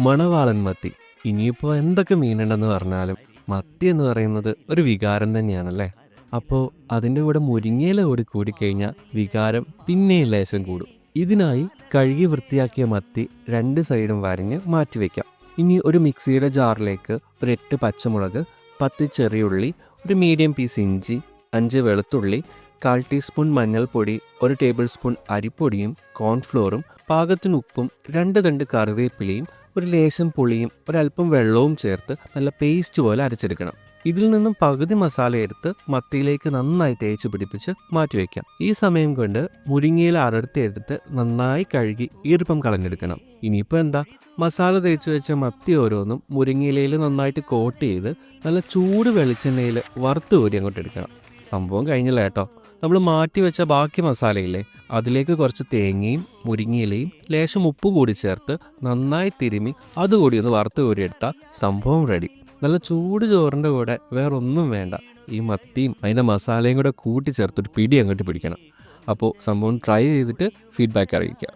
മണവാളൻ മത്തി. ഇനിയിപ്പോൾ എന്തൊക്കെ മീനുണ്ടെന്ന് പറഞ്ഞാലും മത്തി എന്ന് പറയുന്നത് ഒരു വികാരം തന്നെയാണല്ലേ. അപ്പോൾ അതിൻ്റെ കൂടെ മുരിങ്ങയില കൂടി കൂടിക്കഴിഞ്ഞാൽ വികാരം പിന്നെയും ലേശം കൂടും. ഇതിനായി കഴുകി വൃത്തിയാക്കിയ മത്തി രണ്ട് സൈഡും വരഞ്ഞ് മാറ്റിവെക്കാം. ഇനി ഒരു മിക്സിയുടെ ജാറിലേക്ക് ഒരു 8 പച്ചമുളക്, 10 ചെറിയുള്ളി, ഒരു മീഡിയം പീസ് ഇഞ്ചി, 5 വെളുത്തുള്ളി, 1/4 ടീസ്പൂൺ മഞ്ഞൾപ്പൊടി, 1 ടേബിൾ സ്പൂൺ അരിപ്പൊടിയും കോൺഫ്ലോറും, പാകത്തിന് ഉപ്പും, 2 തണ്ട് കറിവേപ്പിലയും, ഒരു ലേശം പുളിയും ഒരല്പം വെള്ളവും ചേർത്ത് നല്ല പേസ്റ്റ് പോലെ അരച്ചെടുക്കണം. ഇതിൽ നിന്നും പകുതി മസാല എടുത്ത് മത്തിയിലേക്ക് നന്നായി തേച്ച് പിടിപ്പിച്ച് മാറ്റിവെക്കാം. ഈ സമയം കൊണ്ട് മുരിങ്ങയില അടർത്തിയെടുത്ത് നന്നായി കഴുകി ഈർപ്പം കളഞ്ഞെടുക്കണം. ഇനിയിപ്പോൾ എന്താ, മസാല തേച്ച് വെച്ച മത്തി ഓരോന്നും മുരിങ്ങയിലയിൽ നന്നായിട്ട് കോട്ട് ചെയ്ത് നല്ല ചൂട് വെളിച്ചെണ്ണയിൽ വറുത്ത് കോരി അങ്ങോട്ട് എടുക്കണം. സംഭവം കഴിഞ്ഞില്ല കേട്ടോ. നമ്മൾ മാറ്റി വെച്ച ബാക്കി മസാലയില്ലേ, അതിലേക്ക് കുറച്ച് തേങ്ങയും മുരിങ്ങയിലയും ലേശം ഉപ്പ് കൂടി ചേർത്ത് നന്നായി തിരുമ്മി അതുകൂടി ഒന്ന് വറുത്ത് കോരിയെടുത്താൽ സംഭവം റെഡി. നല്ല ചൂട് ചോറിൻ്റെ കൂടെ വേറെ ഒന്നും വേണ്ട, ഈ മത്തിയും അതിൻ്റെ മസാലയും കൂടെ കൂട്ടി ചേർത്തൊരു പിടി അങ്ങോട്ട് പിടിക്കണം. അപ്പോൾ സംഭവം ട്രൈ ചെയ്തിട്ട് ഫീഡ്ബാക്ക് അറിയിക്കുക.